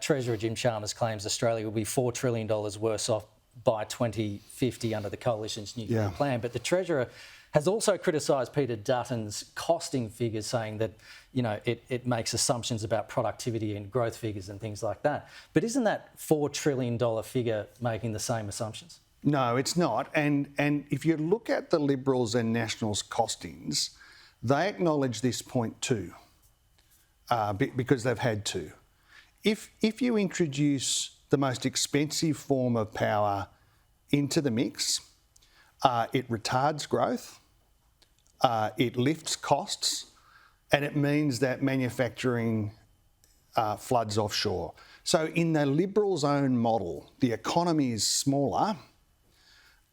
Treasurer Jim Chalmers claims Australia will be $4 trillion worse off by 2050 under the Coalition's nuclear plan. But the Treasurer has also criticised Peter Dutton's costing figures, saying that, you know, it makes assumptions about productivity and growth figures and things like that. But isn't that $4 trillion figure making the same assumptions? No, it's not. And if you look at the Liberals and Nationals costings, they acknowledge this point too, because they've had to. If you introduce the most expensive form of power into the mix, it retards growth, it lifts costs, and it means that manufacturing floods offshore. So in the Liberals' own model, the economy is smaller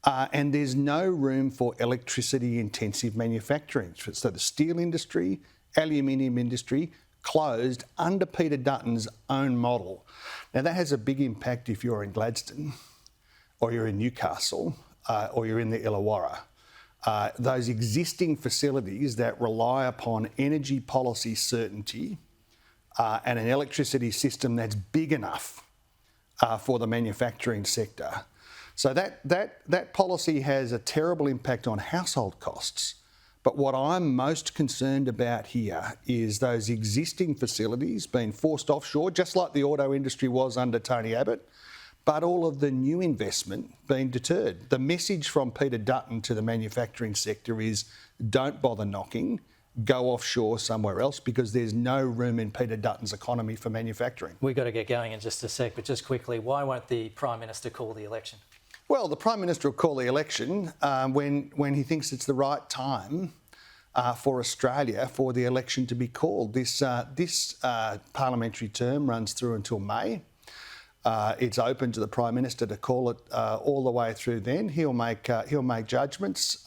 and there's no room for electricity-intensive manufacturing. So the steel industry, aluminium industry, closed under Peter Dutton's own model. Now that has a big impact if you're in Gladstone or you're in Newcastle or you're in the Illawarra. Those existing facilities that rely upon energy policy certainty and an electricity system that's big enough for the manufacturing sector. So that policy has a terrible impact on household costs. But what I'm most concerned about here is those existing facilities being forced offshore, just like the auto industry was under Tony Abbott, but all of the new investment being deterred. The message from Peter Dutton to the manufacturing sector is don't bother knocking, go offshore somewhere else, because there's no room in Peter Dutton's economy for manufacturing. We've got to get going in just a sec, but just quickly, why won't the Prime Minister call the election? Well, the Prime Minister will call the election when he thinks it's the right time for Australia for the election to be called. This parliamentary term runs through until May. It's open to the Prime Minister to call it all the way through then. He'll make judgments.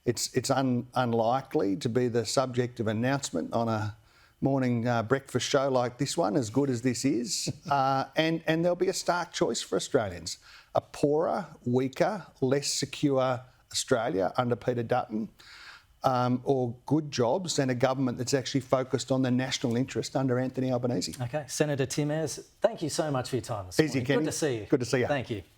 It's unlikely to be the subject of announcement on a morning breakfast show like this one, as good as this is. And there'll be a stark choice for Australians. A poorer, weaker, less secure Australia under Peter Dutton, or good jobs and a government that's actually focused on the national interest under Anthony Albanese. Okay, Senator Tim Ayres, thank you so much for your time this morning. Easy, Kenny. Good to see you. Good to see you. Thank you.